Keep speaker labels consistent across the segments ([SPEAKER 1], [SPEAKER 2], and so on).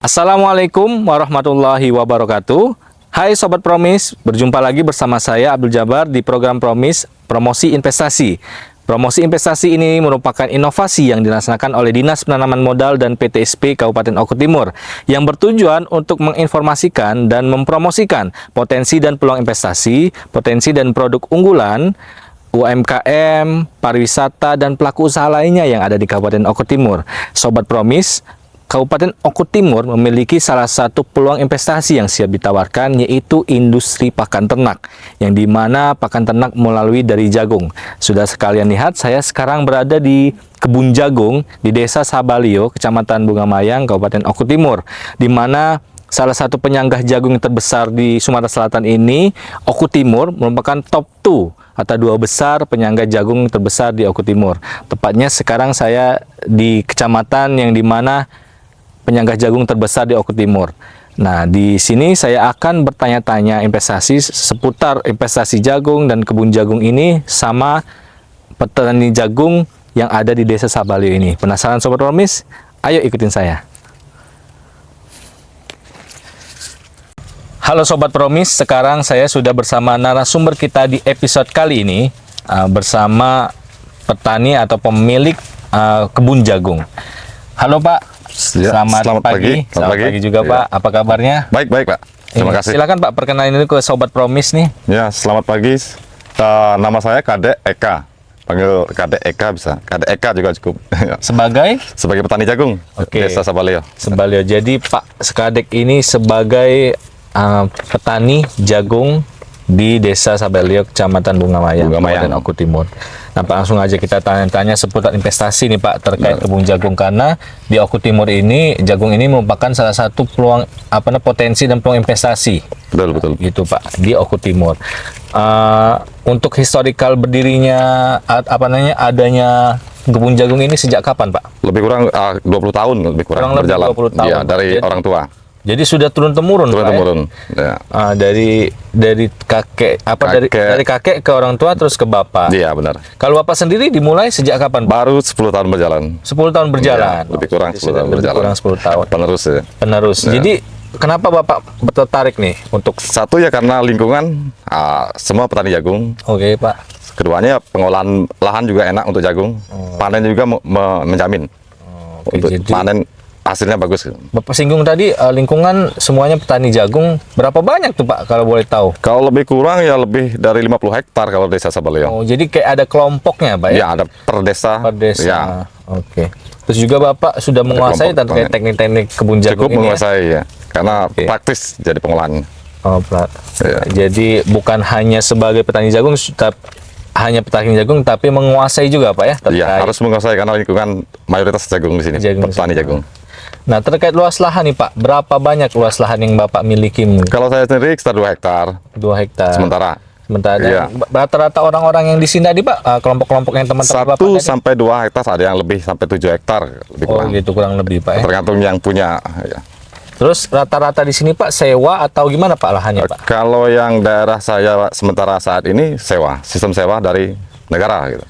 [SPEAKER 1] Assalamualaikum warahmatullahi wabarakatuh. Hai Sobat Promis, berjumpa lagi bersama saya Abdul Jabar di program Promis Promosi Investasi. Promosi investasi ini merupakan inovasi yang dilaksanakan oleh Dinas Penanaman Modal dan PTSP Kabupaten Oku Timur yang bertujuan untuk menginformasikan dan mempromosikan potensi dan peluang investasi, potensi dan produk unggulan, UMKM, pariwisata, dan pelaku usaha lainnya yang ada di Kabupaten Oku Timur. Sobat Promis, Kabupaten Oku Timur memiliki salah satu peluang investasi yang siap ditawarkan, yaitu industri pakan ternak, yang dimana pakan ternak melalui dari jagung. Sudah sekalian lihat, saya sekarang berada di kebun jagung di Desa Sabalio, Kecamatan Bungamayang, Kabupaten Oku Timur, di mana salah satu penyanggah jagung yang terbesar di Sumatera Selatan ini, Oku Timur, merupakan top 2 atau 2 besar penyanggah jagung terbesar di Oku Timur. Tepatnya sekarang saya di kecamatan yang dimana penyanggah jagung terbesar di Oku Timur. Nah, di sini saya akan bertanya-tanya investasi seputar investasi jagung dan kebun jagung ini sama petani jagung yang ada di Desa Sabalio ini. Penasaran Sobat Promis? Ayo ikutin saya. Halo Sobat Promis, sekarang saya sudah bersama narasumber kita di episode kali ini bersama petani atau pemilik kebun jagung. Halo Pak.
[SPEAKER 2] Ya,
[SPEAKER 1] Selamat pagi. Selamat pagi juga Pak. Apa kabarnya?
[SPEAKER 2] Baik Pak. Terima kasih.
[SPEAKER 1] Silakan Pak, perkenalin dulu ke Sobat Promis nih.
[SPEAKER 2] Ya, selamat pagi. Nama saya Kadek Eka. Panggil Kadek Eka bisa. Kadek Eka juga cukup. Sebagai petani jagung.
[SPEAKER 1] Oke.
[SPEAKER 2] Desa Sabalio.
[SPEAKER 1] Sabalio. Jadi Pak Kadek ini sebagai petani jagung di Desa Sabalio, Kecamatan Bungamayang, Kabupaten Oku Timur. Nah Pak, langsung aja kita tanya-tanya seputar investasi nih Pak terkait kebun jagung, karena di Oku Timur ini jagung ini merupakan salah satu peluang potensi dan peluang investasi.
[SPEAKER 2] Betul.
[SPEAKER 1] Gitu Pak, di Oku Timur. Untuk historikal berdirinya adanya kebun jagung ini sejak kapan Pak?
[SPEAKER 2] Lebih kurang 20 tahun lebih kurang berjalan.
[SPEAKER 1] 20 tahun.
[SPEAKER 2] Ya, dari orang tua.
[SPEAKER 1] Jadi sudah turun-temurun Pak,
[SPEAKER 2] Turun-temurun.
[SPEAKER 1] Ya? Dari kakek dari kakek ke orang tua terus ke bapak.
[SPEAKER 2] Iya, benar.
[SPEAKER 1] Kalau bapak sendiri dimulai sejak kapan Pak?
[SPEAKER 2] Baru 10 tahun berjalan.
[SPEAKER 1] 10 tahun berjalan.
[SPEAKER 2] Ya, lebih kurang 10 tahun berjalan.
[SPEAKER 1] Kurang 10 tahun.
[SPEAKER 2] Penerus ya.
[SPEAKER 1] Penerus.
[SPEAKER 2] Ya.
[SPEAKER 1] Jadi kenapa bapak tertarik nih untuk
[SPEAKER 2] Satu ya karena lingkungan semua petani jagung.
[SPEAKER 1] Oke Pak.
[SPEAKER 2] Keduanya pengolahan lahan juga enak untuk jagung. Panen juga menjamin.
[SPEAKER 1] Oke,
[SPEAKER 2] Untuk
[SPEAKER 1] jadi
[SPEAKER 2] panen hasilnya bagus.
[SPEAKER 1] Bapak singgung tadi lingkungan semuanya petani jagung. Berapa banyak tuh Pak kalau boleh tahu?
[SPEAKER 2] Kalau lebih kurang ya lebih dari 50 hektar kalau Desa Sabalio.
[SPEAKER 1] Oh, jadi kayak ada kelompoknya Pak ya?
[SPEAKER 2] Ya, ada per desa.
[SPEAKER 1] Per desa.
[SPEAKER 2] Ya.
[SPEAKER 1] Oke. Terus juga Bapak sudah menguasai terkait teknik-teknik kebun jagung
[SPEAKER 2] Cukup
[SPEAKER 1] ini
[SPEAKER 2] menguasai ya. Karena
[SPEAKER 1] Oke.
[SPEAKER 2] praktis jadi pengolahan.
[SPEAKER 1] Oh,
[SPEAKER 2] Ya.
[SPEAKER 1] Jadi bukan hanya sebagai petani jagung, tapi menguasai juga Pak ya?
[SPEAKER 2] Iya, harus menguasai karena lingkungan mayoritas jagung di sini, petani jagung.
[SPEAKER 1] Nah, terkait luas lahan nih Pak, berapa banyak luas lahan yang Bapak miliki?
[SPEAKER 2] Kalau saya sendiri sekitar 2 hektar.
[SPEAKER 1] 2 hektar.
[SPEAKER 2] Sementara. Iya.
[SPEAKER 1] Rata-rata orang-orang yang di sini tadi Pak, kelompok-kelompok yang teman-teman Bapak
[SPEAKER 2] 1 sampai 2 hektar, ada yang lebih sampai 7 hektar. Lebih
[SPEAKER 1] kurang. Oh gitu, kurang lebih Pak ya?
[SPEAKER 2] Tergantung yang punya. Ya.
[SPEAKER 1] Terus rata-rata di sini Pak, sewa atau gimana Pak lahannya Pak?
[SPEAKER 2] Kalau yang daerah saya sementara saat ini sewa, sistem sewa dari negara gitu.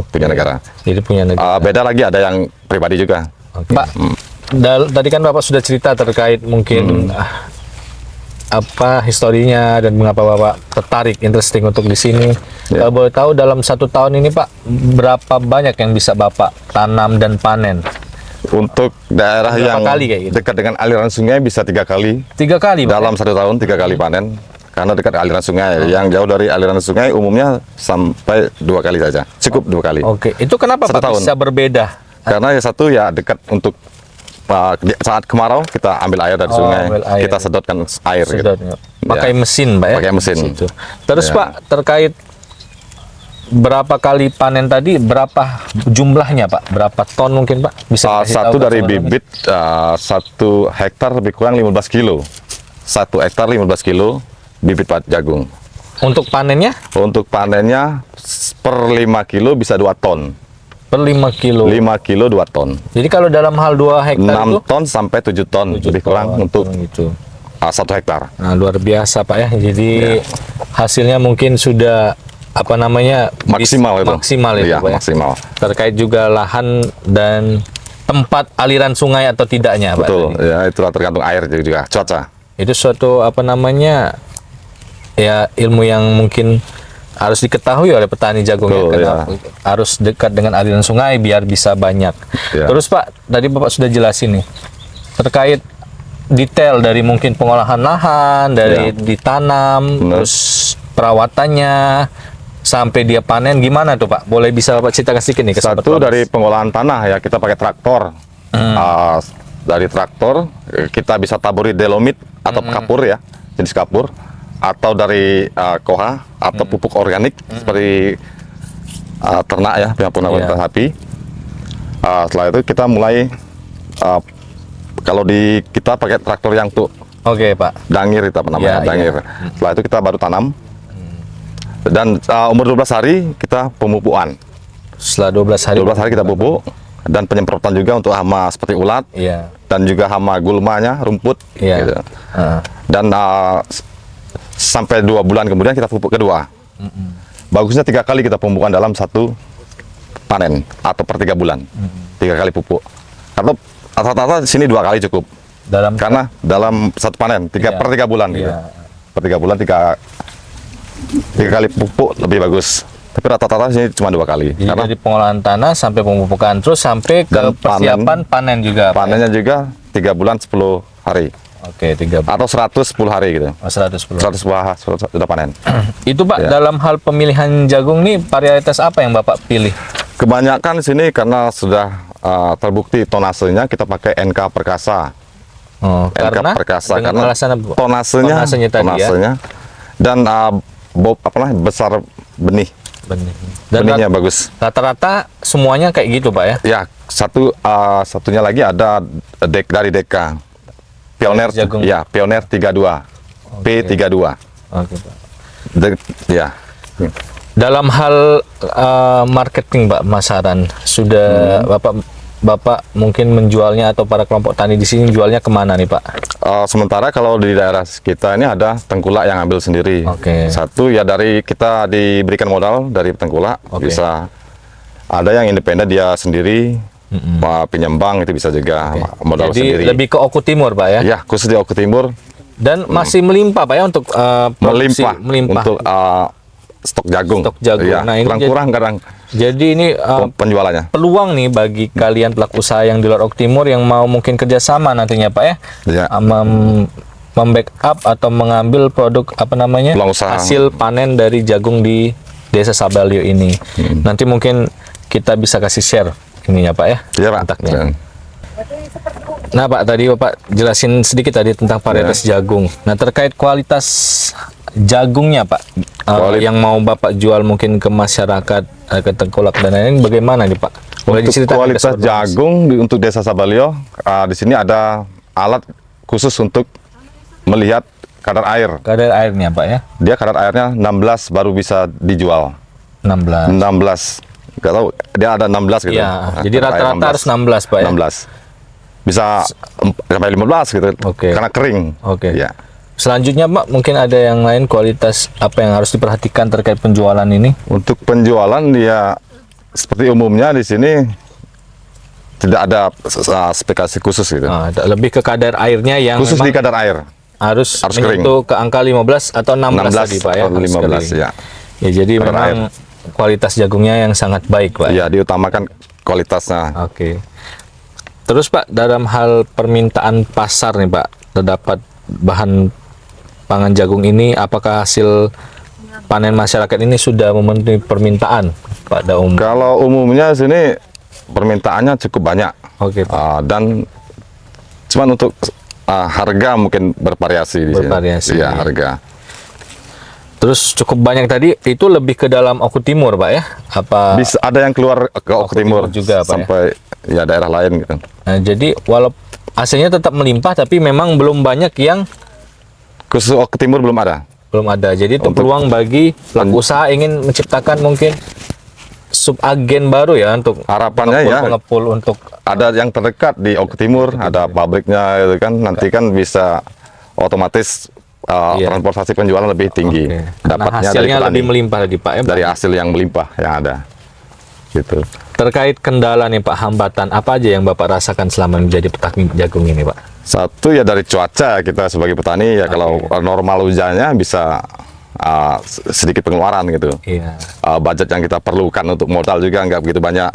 [SPEAKER 2] Punya negara.
[SPEAKER 1] Jadi punya negara.
[SPEAKER 2] Beda lagi ada yang pribadi juga.
[SPEAKER 1] Pak, tadi kan Bapak sudah cerita terkait mungkin historinya dan mengapa Bapak tertarik, interesting untuk di sini. Kalau boleh tahu dalam 1 tahun ini Pak, berapa banyak yang bisa Bapak tanam dan panen?
[SPEAKER 2] Untuk daerah yang
[SPEAKER 1] gitu?
[SPEAKER 2] dekat dengan aliran sungai bisa 3 kali.
[SPEAKER 1] 3 kali Pak?
[SPEAKER 2] Dalam 1 tahun 3 kali panen. Karena dekat aliran sungai. Yang jauh dari aliran sungai umumnya sampai 2 kali saja. Cukup 2 kali.
[SPEAKER 1] Oke, itu kenapa Pak bisa berbeda?
[SPEAKER 2] Karena yang satu ya dekat untuk saat kemarau kita ambil air dari sungai, kita sedotkan air. Gitu.
[SPEAKER 1] Pakai mesin Pak ya?
[SPEAKER 2] Pakai mesin.
[SPEAKER 1] Terus ya. Pak, terkait berapa kali panen tadi, berapa jumlahnya Pak? Berapa ton mungkin Pak? Bisa
[SPEAKER 2] satu dari bibit 1 hektar lebih kurang 15 kilo. 1 hektar 15 kilo bibit jagung.
[SPEAKER 1] Untuk panennya?
[SPEAKER 2] Untuk panennya per 5 kilo bisa 2 ton.
[SPEAKER 1] Per 5 kilo?
[SPEAKER 2] 5 kilo 2 ton.
[SPEAKER 1] Jadi kalau dalam hal 2 hektar
[SPEAKER 2] 6 ton sampai 7 ton. Lebih kurang untuk
[SPEAKER 1] gitu.
[SPEAKER 2] 1 hektar.
[SPEAKER 1] Nah, luar biasa Pak ya. Jadi hasilnya mungkin sudah
[SPEAKER 2] maksimal itu.
[SPEAKER 1] Maksimal itu
[SPEAKER 2] ya,
[SPEAKER 1] Pak ya.
[SPEAKER 2] Maksimal.
[SPEAKER 1] Terkait juga lahan dan tempat aliran sungai atau tidaknya, Pak?
[SPEAKER 2] Betul,
[SPEAKER 1] Tadi?
[SPEAKER 2] ya itulah tergantung air juga, cuaca.
[SPEAKER 1] Itu suatu apa namanya ya ilmu yang mungkin harus diketahui oleh petani jagung ya,
[SPEAKER 2] Betul,
[SPEAKER 1] karena
[SPEAKER 2] ya.
[SPEAKER 1] harus dekat dengan aliran sungai biar bisa banyak.
[SPEAKER 2] Ya.
[SPEAKER 1] Terus Pak, tadi Bapak sudah jelasin nih terkait detail dari mungkin pengolahan lahan, dari
[SPEAKER 2] Ya.
[SPEAKER 1] ditanam,
[SPEAKER 2] Benar.
[SPEAKER 1] terus perawatannya sampai dia panen gimana tuh Pak? Boleh bisa Bapak ceritakan sedikit nih ke Sobat
[SPEAKER 2] Satu
[SPEAKER 1] Promis?
[SPEAKER 2] dari pengolahan tanah ya, kita pakai traktor. Dari traktor kita bisa taburi delomit atau kapur ya, jenis kapur, atau dari koha atau pupuk organik seperti ternak ya, pihak penawan
[SPEAKER 1] Iya.
[SPEAKER 2] sapi. Setelah itu kita mulai kalau kita pakai traktor yang tuh
[SPEAKER 1] Oke Pak.
[SPEAKER 2] dangir itu apa namanya,
[SPEAKER 1] Iya,
[SPEAKER 2] dangir.
[SPEAKER 1] iya.
[SPEAKER 2] Setelah itu kita baru tanam. Dan umur 12 hari kita pemupukan.
[SPEAKER 1] Setelah 12 hari.
[SPEAKER 2] 12 hari kita pupuk dan penyemprotan juga untuk hama seperti ulat
[SPEAKER 1] Iya.
[SPEAKER 2] dan juga hama gulmanya, rumput.
[SPEAKER 1] Iya.
[SPEAKER 2] Gitu.
[SPEAKER 1] Heeh.
[SPEAKER 2] Dan sampai 2 bulan kemudian kita pupuk kedua. Bagusnya 3 kali kita pemupukan dalam satu panen atau per 3 bulan. 3 kali pupuk. Karena rata-rata di sini 2 kali cukup. Karena dalam satu panen 3
[SPEAKER 1] Iya.
[SPEAKER 2] per 3 bulan gitu.
[SPEAKER 1] Iya.
[SPEAKER 2] Per 3 bulan 3 kali pupuk lebih bagus. Tapi rata-rata sini cuma 2 kali.
[SPEAKER 1] Jadi
[SPEAKER 2] Karena
[SPEAKER 1] dari pengolahan tanah sampai pemupukan terus sampai ke
[SPEAKER 2] Dan
[SPEAKER 1] persiapan panen juga. Pak, ya?
[SPEAKER 2] panennya juga 3 bulan 10 hari
[SPEAKER 1] Oke, 3 bulan.
[SPEAKER 2] atau 110 hari gitu.
[SPEAKER 1] 110.
[SPEAKER 2] 110 hari sudah panen.
[SPEAKER 1] Itu Pak,
[SPEAKER 2] Ya.
[SPEAKER 1] dalam hal pemilihan jagung nih varietas apa yang Bapak pilih?
[SPEAKER 2] Kebanyakan di sini karena sudah terbukti tonasenya kita pakai NK Perkasa.
[SPEAKER 1] Oh,
[SPEAKER 2] NK
[SPEAKER 1] karena
[SPEAKER 2] Perkasa
[SPEAKER 1] dengan
[SPEAKER 2] karena
[SPEAKER 1] alasan apa, Pak?
[SPEAKER 2] tonasenya
[SPEAKER 1] tadi ya.
[SPEAKER 2] dan besar benih.
[SPEAKER 1] Benih. Dan
[SPEAKER 2] Benihnya bagus.
[SPEAKER 1] rata-rata semuanya kayak gitu Pak ya?
[SPEAKER 2] Ya, satunya lagi ada dari Deka. Pioner
[SPEAKER 1] Jagung.
[SPEAKER 2] ya, Pioner 32. P32.
[SPEAKER 1] Oke Pak.
[SPEAKER 2] Ya.
[SPEAKER 1] Dalam hal marketing Pak, pemasaran sudah Bapak mungkin menjualnya atau para kelompok tani di sini jualnya kemana nih Pak?
[SPEAKER 2] Sementara kalau di daerah kita ini ada tengkulak yang ambil sendiri.
[SPEAKER 1] Oke.
[SPEAKER 2] Satu ya dari kita diberikan modal dari tengkulak,
[SPEAKER 1] Oke.
[SPEAKER 2] bisa ada yang independen dia sendiri, pinjam bank itu bisa juga modal
[SPEAKER 1] Jadi
[SPEAKER 2] sendiri.
[SPEAKER 1] lebih ke Oku Timur Pak ya?
[SPEAKER 2] Ya khusus di Oku Timur
[SPEAKER 1] Dan masih melimpah Pak ya untuk produksi
[SPEAKER 2] melimpah untuk stok jagung.
[SPEAKER 1] Stok jagung.
[SPEAKER 2] Ya,
[SPEAKER 1] Nah, ini
[SPEAKER 2] kurang kadang
[SPEAKER 1] Jadi ini
[SPEAKER 2] penjualannya.
[SPEAKER 1] peluang nih bagi kalian pelaku usaha yang di luar Oku Timur yang mau mungkin kerjasama nantinya Pak ya,
[SPEAKER 2] Ya.
[SPEAKER 1] membackup atau mengambil produk apa namanya
[SPEAKER 2] Peluang usaha.
[SPEAKER 1] hasil panen dari jagung di Desa Sabalio ini. Nanti mungkin kita bisa kasih share ininya Pak ya,
[SPEAKER 2] Iya Pak.
[SPEAKER 1] kontaknya.
[SPEAKER 2] Ya.
[SPEAKER 1] Nah Pak, tadi Bapak jelasin sedikit tadi tentang varietas jagung. Nah terkait kualitas jagungnya Pak, yang mau Bapak jual mungkin ke masyarakat, ke tengkulak dan lain-lain, bagaimana nih Pak? Boleh
[SPEAKER 2] Untuk
[SPEAKER 1] diceritakan ke
[SPEAKER 2] kualitas
[SPEAKER 1] Sobat Promis?
[SPEAKER 2] jagung untuk Desa Sabalio, di sini ada alat khusus untuk melihat kadar air.
[SPEAKER 1] Kadar airnya Pak ya?
[SPEAKER 2] Dia kadar airnya 16 baru bisa dijual.
[SPEAKER 1] 16.
[SPEAKER 2] 16. Nggak tahu, dia ada 16 gitu.
[SPEAKER 1] Ya,
[SPEAKER 2] Nah,
[SPEAKER 1] jadi
[SPEAKER 2] kadar air
[SPEAKER 1] rata-rata harus 16 Pak ya?
[SPEAKER 2] 16. Bisa sampai 15 gitu.
[SPEAKER 1] Oke.
[SPEAKER 2] Karena kering.
[SPEAKER 1] Oke.
[SPEAKER 2] Ya.
[SPEAKER 1] Selanjutnya Pak, mungkin ada yang lain kualitas apa yang harus diperhatikan terkait penjualan ini?
[SPEAKER 2] Untuk penjualan dia seperti umumnya di sini tidak ada spesifikasi khusus gitu.
[SPEAKER 1] Lebih ke kadar airnya yang
[SPEAKER 2] Khusus di
[SPEAKER 1] memang
[SPEAKER 2] kadar air.
[SPEAKER 1] harus
[SPEAKER 2] kering.
[SPEAKER 1] menyentuh ke angka 15 atau 16, tadi Pak ya?
[SPEAKER 2] atau
[SPEAKER 1] harus
[SPEAKER 2] 15
[SPEAKER 1] kering.
[SPEAKER 2] ya.
[SPEAKER 1] Ya jadi
[SPEAKER 2] Kadar
[SPEAKER 1] memang kualitas jagungnya yang sangat baik Pak.
[SPEAKER 2] Ya, diutamakan kualitasnya.
[SPEAKER 1] Oke. Terus Pak, dalam hal permintaan pasar nih Pak, terdapat bahan pangan jagung ini, apakah hasil panen masyarakat ini sudah memenuhi permintaan pada umum?
[SPEAKER 2] Kalau umumnya sini permintaannya cukup banyak.
[SPEAKER 1] Oke Pak.
[SPEAKER 2] Dan cuman untuk harga mungkin bervariasi di sini.
[SPEAKER 1] Bervariasi.
[SPEAKER 2] Iya, harga.
[SPEAKER 1] Terus cukup banyak tadi, itu lebih ke dalam Oku Timur Pak ya? Apa?
[SPEAKER 2] Bisa ada yang keluar ke Oku Timur
[SPEAKER 1] juga, Pak, ya?
[SPEAKER 2] sampai ya daerah lain gitu.
[SPEAKER 1] Nah, jadi walaupun hasilnya tetap melimpah, tapi memang belum banyak yang
[SPEAKER 2] Khusus Oku Timur belum ada.
[SPEAKER 1] Jadi itu
[SPEAKER 2] Untuk-
[SPEAKER 1] peluang bagi pelaku usaha ingin menciptakan mungkin subagen baru ya untuk
[SPEAKER 2] Harapannya ya
[SPEAKER 1] pengepul untuk
[SPEAKER 2] ada yang terdekat di Oku Timur, ada pabriknya itu kan, nanti kan bisa otomatis
[SPEAKER 1] Iya.
[SPEAKER 2] transportasi penjualan lebih tinggi.
[SPEAKER 1] Oke. Karena
[SPEAKER 2] Dapatnya dari
[SPEAKER 1] hasilnya
[SPEAKER 2] petani,
[SPEAKER 1] lebih melimpah tadi Pak ya.
[SPEAKER 2] dari hasil yang melimpah yang ada. gitu.
[SPEAKER 1] Terkait kendala nih Pak, hambatan apa aja yang Bapak rasakan selama menjadi petani jagung ini Pak?
[SPEAKER 2] Satu ya dari cuaca, kita sebagai petani ya kalau normal hujannya bisa sedikit pengeluaran gitu.
[SPEAKER 1] Iya.
[SPEAKER 2] Budget yang kita perlukan untuk modal juga nggak begitu banyak.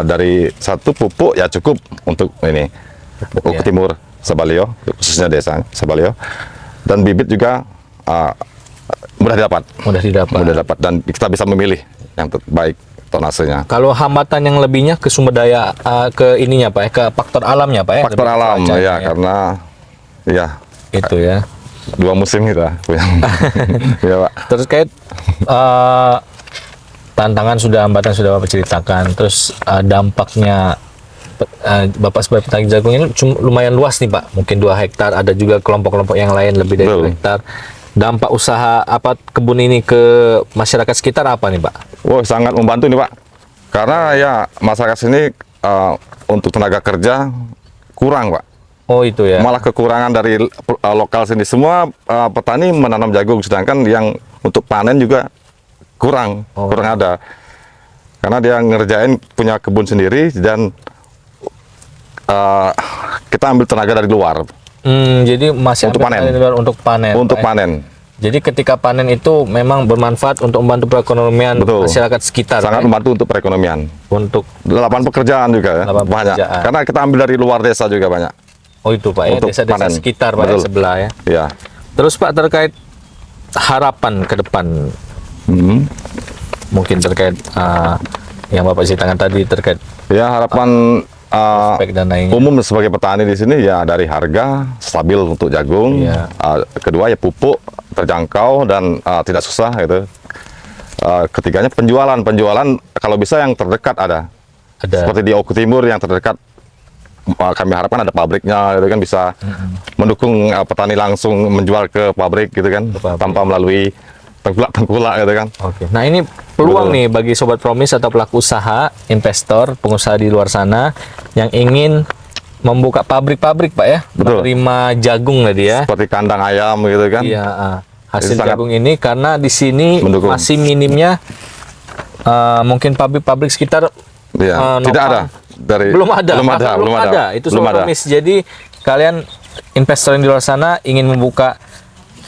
[SPEAKER 2] Dari satu pupuk ya cukup untuk ini Oku Timur Sabalio, khususnya desa Sabalio, dan bibit juga mudah didapat. Mudah didapat dan kita bisa memilih yang terbaik tonasenya.
[SPEAKER 1] Kalau hambatan yang lebihnya ke sumber daya, ke ininya Pak, ke faktor alamnya Pak ya?
[SPEAKER 2] Faktor alam ya, karena ya
[SPEAKER 1] itu ya.
[SPEAKER 2] 2 musim kita punya. Ya Pak.
[SPEAKER 1] Terkait tantangan sudah, hambatan sudah Bapak ceritakan, terus dampaknya Bapak sebagai petani jagung ini lumayan luas nih Pak, mungkin 2 hektar, ada juga kelompok-kelompok yang lain lebih dari 2 hektar. Dampak usaha apa kebun ini ke masyarakat sekitar apa nih Pak?
[SPEAKER 2] Wah, sangat membantu nih Pak, karena ya masyarakat sini untuk tenaga kerja kurang Pak.
[SPEAKER 1] Oh itu ya.
[SPEAKER 2] Malah kekurangan dari lokal sini. Semua petani menanam jagung, sedangkan yang untuk panen juga kurang ada. Karena dia ngerjain punya kebun sendiri dan kita ambil tenaga dari luar.
[SPEAKER 1] Jadi masih
[SPEAKER 2] untuk panen.
[SPEAKER 1] Untuk panen.
[SPEAKER 2] Untuk panen.
[SPEAKER 1] Jadi ketika panen itu memang bermanfaat untuk membantu perekonomian masyarakat sekitar.
[SPEAKER 2] Sangat membantu untuk perekonomian.
[SPEAKER 1] Untuk
[SPEAKER 2] lapangan pekerjaan juga ya, banyak.
[SPEAKER 1] Pekerjaan.
[SPEAKER 2] Karena kita ambil dari luar desa juga banyak.
[SPEAKER 1] Oh itu Pak ya, desa-desa sekitar Pak ya, sebelah ya.
[SPEAKER 2] Iya.
[SPEAKER 1] Terus Pak, terkait harapan ke depan, mungkin terkait yang Bapak ceritakan tadi terkait
[SPEAKER 2] ya harapan
[SPEAKER 1] dan
[SPEAKER 2] umum sebagai petani di sini ya dari harga stabil untuk jagung, kedua ya pupuk terjangkau dan tidak susah gitu. Ketiganya penjualan kalau bisa yang terdekat ada. Seperti di Oku Timur yang terdekat, kami harapkan ada pabriknya gitu kan, bisa mendukung petani langsung menjual ke pabrik gitu kan, tanpa melalui tengkulak gitu kan.
[SPEAKER 1] Nah ini peluang nih bagi Sobat Promis atau pelaku usaha, investor, pengusaha di luar sana yang ingin membuka pabrik-pabrik Pak ya, menerima jagung tadi ya.
[SPEAKER 2] Seperti kandang ayam gitu kan.
[SPEAKER 1] Iya, hasil jagung ini karena di sini masih minimnya mungkin pabrik-pabrik sekitar
[SPEAKER 2] tidak ada.
[SPEAKER 1] Belum ada. Itu Sobat Promis. Jadi kalian investor yang di luar sana ingin membuka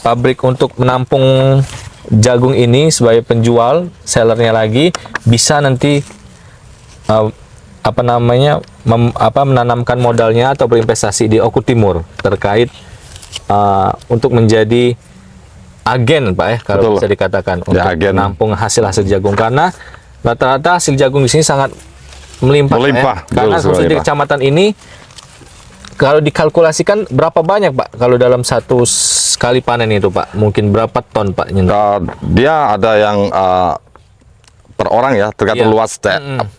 [SPEAKER 1] pabrik untuk menampung jagung ini sebagai penjual, sellernya lagi bisa nanti menanamkan modalnya atau berinvestasi di Oku Timur terkait untuk menjadi agen Pak ya, kalau bisa dikatakan untuk menampung hasil jagung, karena rata-rata hasil jagung di sini sangat melimpah. Karena khusus di kecamatan ini kalau dikalkulasikan berapa banyak Pak kalau dalam satu kali panen itu Pak, mungkin berapa ton Pak?
[SPEAKER 2] Dia ada yang per orang ya, tergantung luas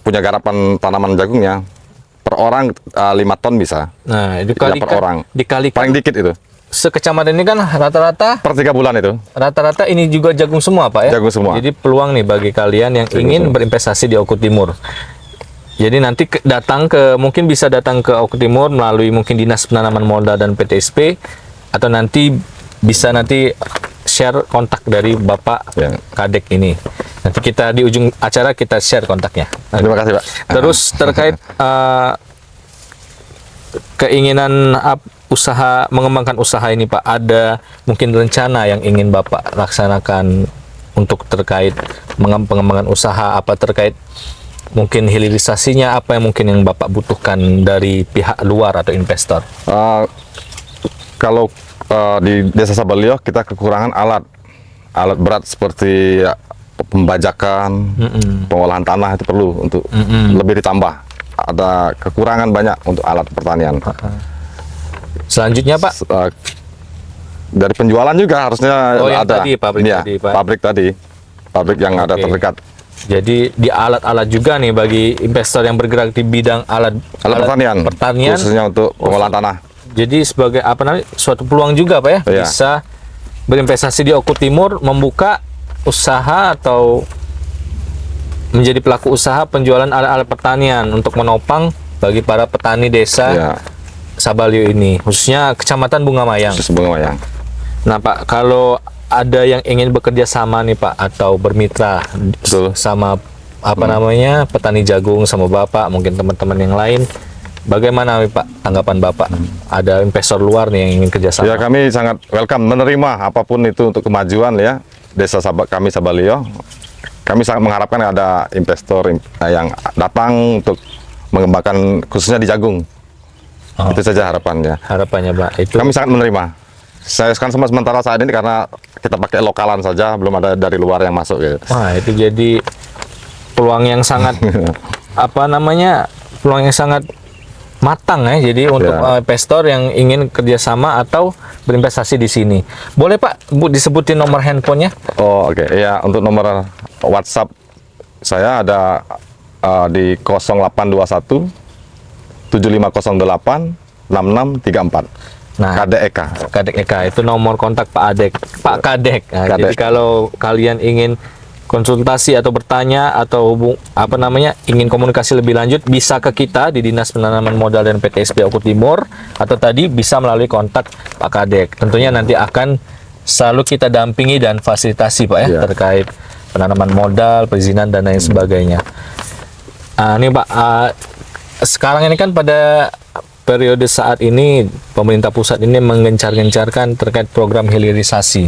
[SPEAKER 2] punya garapan tanaman jagungnya. Per orang 5 ton bisa.
[SPEAKER 1] Nah,
[SPEAKER 2] per orang.
[SPEAKER 1] Dikalikan
[SPEAKER 2] paling dikit itu.
[SPEAKER 1] Sekecamatan ini kan rata-rata
[SPEAKER 2] per 3 bulan itu.
[SPEAKER 1] Rata-rata ini juga jagung semua Pak ya.
[SPEAKER 2] Jagung semua.
[SPEAKER 1] Jadi peluang nih bagi kalian yang ingin berinvestasi di Oku Timur. Jadi nanti mungkin bisa datang ke Oku Timur melalui mungkin Dinas Penanaman Modal dan PTSP, atau nanti bisa share kontak dari Bapak Kadek ini. Nanti kita di ujung acara kita share kontaknya.
[SPEAKER 2] Terima kasih Pak.
[SPEAKER 1] Terus terkait keinginan mengembangkan usaha ini Pak, ada mungkin rencana yang ingin Bapak laksanakan untuk terkait pengembangan usaha, apa terkait mungkin hilirisasinya, apa yang mungkin yang Bapak butuhkan dari pihak luar atau investor?
[SPEAKER 2] Kalau di Desa Sabalio kita kekurangan alat berat seperti pembajakan, pengolahan tanah itu perlu untuk lebih ditambah. Ada kekurangan banyak untuk alat pertanian.
[SPEAKER 1] Selanjutnya Pak,
[SPEAKER 2] dari penjualan juga harusnya ada pabrik yang ada terdekat.
[SPEAKER 1] Jadi di alat-alat juga nih bagi investor yang bergerak di bidang alat pertanian
[SPEAKER 2] khususnya untuk pengolahan tanah.
[SPEAKER 1] Jadi sebagai suatu peluang juga Pak ya, bisa berinvestasi di Oku Timur, membuka usaha atau menjadi pelaku usaha penjualan alat-alat pertanian untuk menopang bagi para petani desa Sabalio ini, khususnya Kecamatan Bunga Mayang. Nah Pak, kalau ada yang ingin bekerja sama nih Pak, atau bermitra sama namanya petani jagung sama Bapak, mungkin teman-teman yang lain. Bagaimana Pak tanggapan Bapak? Ada investor luar nih yang ingin kerjasama.
[SPEAKER 2] Ya, kami sangat welcome menerima apapun itu untuk kemajuan ya desa kami Sabalio. Kami sangat mengharapkan ada investor yang datang untuk mengembangkan khususnya di jagung. Itu saja harapannya.
[SPEAKER 1] Harapannya Pak. Itu
[SPEAKER 2] Kami sangat menerima. Saya kan sementara saat ini karena kita pakai lokalan saja, belum ada dari luar yang masuk gitu.
[SPEAKER 1] Wah, itu jadi peluang yang sangat peluang yang sangat matang ya. Jadi untuk investor yang ingin kerjasama atau berinvestasi di sini, boleh Pak disebutin nomor handphonenya?
[SPEAKER 2] Oh, oke. Ya, untuk nomor WhatsApp saya ada di 0821 7508 6634.
[SPEAKER 1] Nah,
[SPEAKER 2] Kadek Eka.
[SPEAKER 1] Kadek Eka itu nomor kontak Pak Kadek. Nah,
[SPEAKER 2] Kadek.
[SPEAKER 1] jadi kalau kalian ingin konsultasi atau bertanya atau ingin komunikasi lebih lanjut, bisa ke kita di Dinas Penanaman Modal dan PTSB Oku Timur, atau tadi bisa melalui kontak Pak Kadek. Tentunya nanti akan selalu kita dampingi dan fasilitasi Pak ya, terkait penanaman modal, perizinan dan lain sebagainya. Ini Pak, sekarang ini kan pada periode saat ini pemerintah pusat ini menggencar-gencarkan terkait program hilirisasi.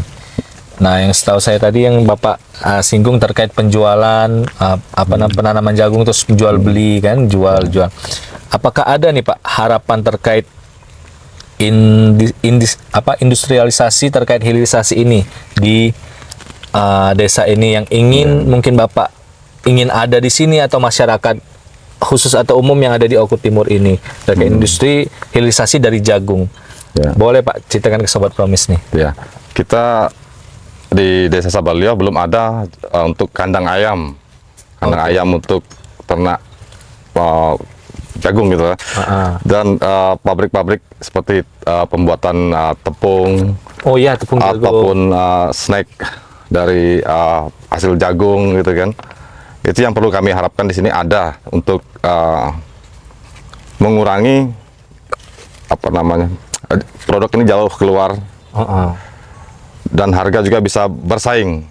[SPEAKER 1] Nah, yang setahu saya tadi yang Bapak singgung terkait penjualan penanaman jagung terus jual beli kan, jual. Apakah ada nih Pak harapan terkait industrialisasi terkait hilirisasi ini di desa ini yang ingin mungkin Bapak ingin ada di sini, atau masyarakat khusus atau umum yang ada di Oku Timur ini terkait industri hilirisasi dari jagung? Boleh Pak ceritakan ke Sobat Promis nih.
[SPEAKER 2] Ya, kita di Desa Sabalio belum ada untuk kandang ayam, ayam untuk ternak jagung gitu. Dan pabrik-pabrik seperti pembuatan tepung,
[SPEAKER 1] tepung jagung,
[SPEAKER 2] ataupun snack dari hasil jagung gitu kan. Itu yang perlu kami harapkan di sini ada untuk mengurangi produk ini jauh keluar. Dan harga juga bisa bersaing.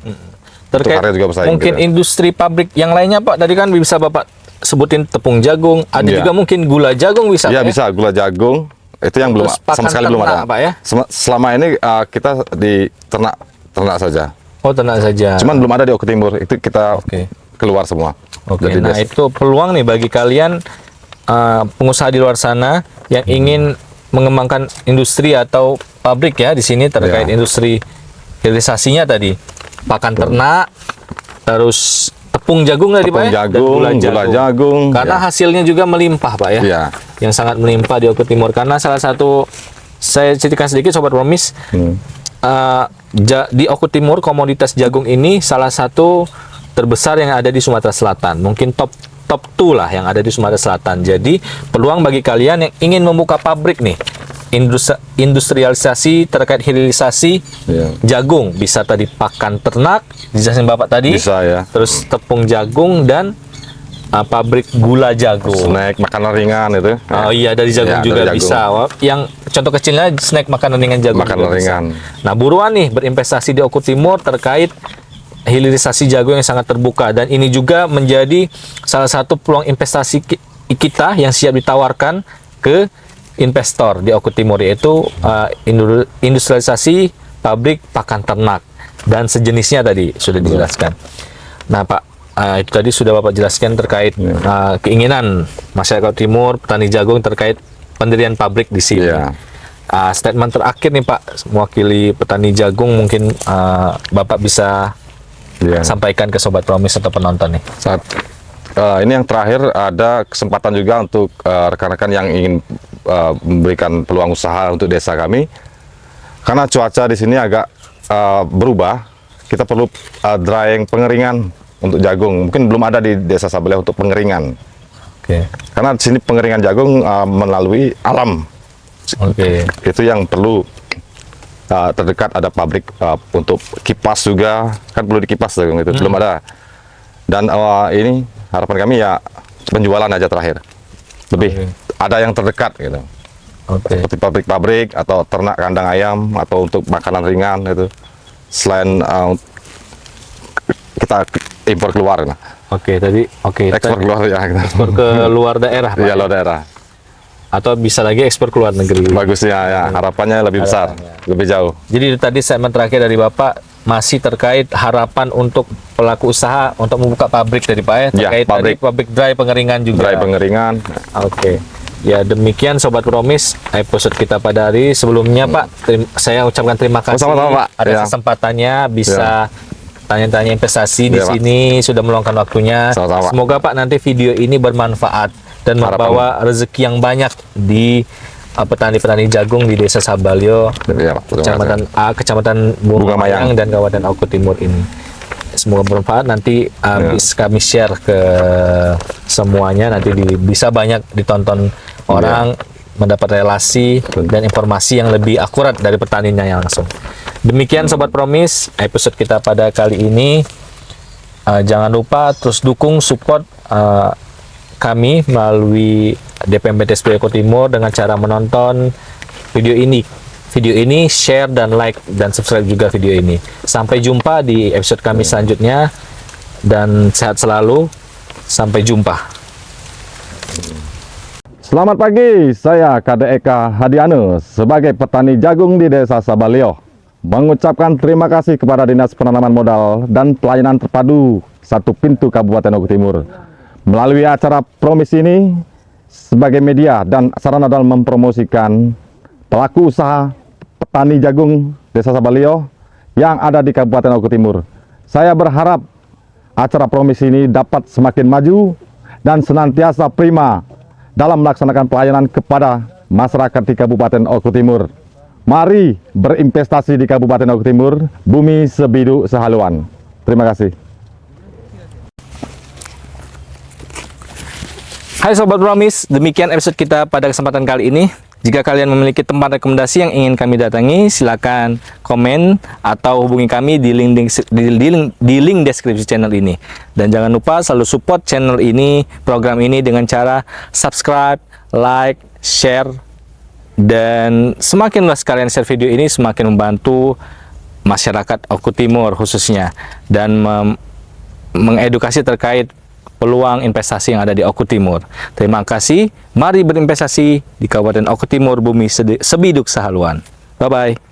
[SPEAKER 1] Terkait
[SPEAKER 2] harga juga bersaing,
[SPEAKER 1] mungkin
[SPEAKER 2] gitu.
[SPEAKER 1] industri pabrik yang lainnya Pak, tadi kan bisa Bapak sebutin tepung jagung, ada juga mungkin gula jagung bisa.
[SPEAKER 2] Iya, bisa gula jagung. Itu yang belum sama sekali belum ada.
[SPEAKER 1] Pak, ya?
[SPEAKER 2] Selama ini kita di ternak saja.
[SPEAKER 1] Oh, ternak saja.
[SPEAKER 2] Cuman belum ada di Oku Timur. Itu kita keluar semua.
[SPEAKER 1] Nah, itu peluang nih bagi kalian pengusaha di luar sana yang ingin mengembangkan industri atau pabrik ya di sini terkait industri hilirisasinya tadi, pakan ternak, terus tepung jagung tadi Pak ya,
[SPEAKER 2] dan gula jagung.
[SPEAKER 1] Karena hasilnya juga melimpah Pak ya, yang sangat melimpah di Oku Timur. Karena salah satu, saya ceritakan sedikit Sobat Promis, di Oku Timur komoditas jagung ini salah satu terbesar yang ada di Sumatera Selatan, mungkin top 2 lah yang ada di Sumatera Selatan. Jadi peluang bagi kalian yang ingin membuka pabrik nih, industrialisasi terkait hilirisasi jagung, bisa tadi pakan ternak dijelasin Bapak tadi,
[SPEAKER 2] bisa ya,
[SPEAKER 1] terus tepung jagung dan pabrik gula jagung,
[SPEAKER 2] snack makanan ringan itu.
[SPEAKER 1] Oh iya, dari jagung juga dari bisa. Yang contoh kecilnya snack makanan ringan jagung,
[SPEAKER 2] makanan ringan.
[SPEAKER 1] Nah, buruan nih berinvestasi di Oku Timur terkait hilirisasi jagung yang sangat terbuka, dan ini juga menjadi salah satu peluang investasi kita yang siap ditawarkan ke investor di Oku Timur, yaitu industrialisasi pabrik pakan ternak dan sejenisnya tadi sudah dijelaskan. Nah Pak, itu tadi sudah Bapak jelaskan terkait keinginan masyarakat Timur petani jagung terkait pendirian pabrik di sini. Statement terakhir nih Pak, mewakili petani jagung, mungkin Bapak bisa sampaikan ke Sobat Promis atau penonton nih.
[SPEAKER 2] Ini yang terakhir, ada kesempatan juga untuk rekan-rekan yang ingin memberikan peluang usaha untuk desa kami. Karena cuaca di sini agak berubah, kita perlu drying, pengeringan untuk jagung. Mungkin belum ada di Desa Sabalio untuk pengeringan. Karena di sini pengeringan jagung melalui alam. Itu yang perlu terdekat ada pabrik untuk kipas juga, kan perlu dikipas jagung itu, belum ada. Dan ini harapan kami ya penjualan aja terakhir. Lebih ada yang terdekat gitu. Seperti pabrik-pabrik atau ternak kandang ayam atau untuk makanan ringan itu. Selain kita impor keluar. Ekspor keluar ya kita.
[SPEAKER 1] Ekspor ke luar daerah, Pak.
[SPEAKER 2] Iya, luar daerah.
[SPEAKER 1] Atau bisa lagi ekspor ke luar negeri.
[SPEAKER 2] Bagusnya ya, harapannya lebih besar, lebih jauh.
[SPEAKER 1] Jadi itu tadi statement terakhir dari Bapak masih terkait harapan untuk pelaku usaha untuk membuka pabrik dari Pak ya,
[SPEAKER 2] Ya,
[SPEAKER 1] terkait tadi pabrik dry pengeringan juga.
[SPEAKER 2] Dry pengeringan.
[SPEAKER 1] Oke. Ya demikian Sobat Promis episode kita pada hari sebelumnya Pak. Saya ucapkan terima kasih
[SPEAKER 2] sama-sama, Pak.
[SPEAKER 1] atas
[SPEAKER 2] Ya.
[SPEAKER 1] kesempatannya bisa tanya-tanya investasi di
[SPEAKER 2] Ya, Pak.
[SPEAKER 1] sini, sudah meluangkan waktunya.
[SPEAKER 2] Sama-sama, Pak.
[SPEAKER 1] Semoga Pak nanti video ini bermanfaat dan membawa rezeki yang banyak di petani-petani jagung di Desa Sabalyo,
[SPEAKER 2] Iya, Pak. Terima
[SPEAKER 1] Kecamatan
[SPEAKER 2] kasih.
[SPEAKER 1] Kecamatan Bunga Mayang dan Kabupaten Oku Timur ini. Semoga bermanfaat. Nanti bisa kami share ke semuanya, nanti bisa banyak ditonton orang, mendapat relasi dan informasi yang lebih akurat dari petaninya yang langsung. Demikian Sobat Promis episode kita pada kali ini. Jangan lupa terus dukung support kami melalui DPMPTSB Oku Timur dengan cara menonton video ini, share dan like dan subscribe juga video ini. Sampai jumpa di episode kami selanjutnya dan sehat selalu. Sampai jumpa.
[SPEAKER 2] Selamat pagi, saya Kade Eka Hadianus sebagai petani jagung di Desa Sabalyo mengucapkan terima kasih kepada Dinas Penanaman Modal dan Pelayanan Terpadu 1 Pintu Kabupaten Oku Timur. Melalui acara Promis ini sebagai media dan sarana dalam mempromosikan pelaku usaha petani jagung Desa Sabalyo yang ada di Kabupaten Oku Timur. Saya berharap acara Promis ini dapat semakin maju dan senantiasa prima dalam melaksanakan pelayanan kepada masyarakat di Kabupaten Oku Timur. Mari berinvestasi di Kabupaten Oku Timur, bumi sebiduk sehaluan. Terima kasih.
[SPEAKER 1] Hai Sobat Promis, demikian episode kita pada kesempatan kali ini. Jika kalian memiliki tempat rekomendasi yang ingin kami datangi, silakan komen atau hubungi kami di link deskripsi channel ini. Dan jangan lupa selalu support channel ini, program ini dengan cara subscribe, like, share, dan semakin luas kalian share video ini, semakin membantu masyarakat Oku Timur khususnya, dan mengedukasi terkait peluang investasi yang ada di Oku Timur. Terima kasih. Mari berinvestasi di Kabupaten Oku Timur, bumi sebiduk sehaluan. Bye-bye.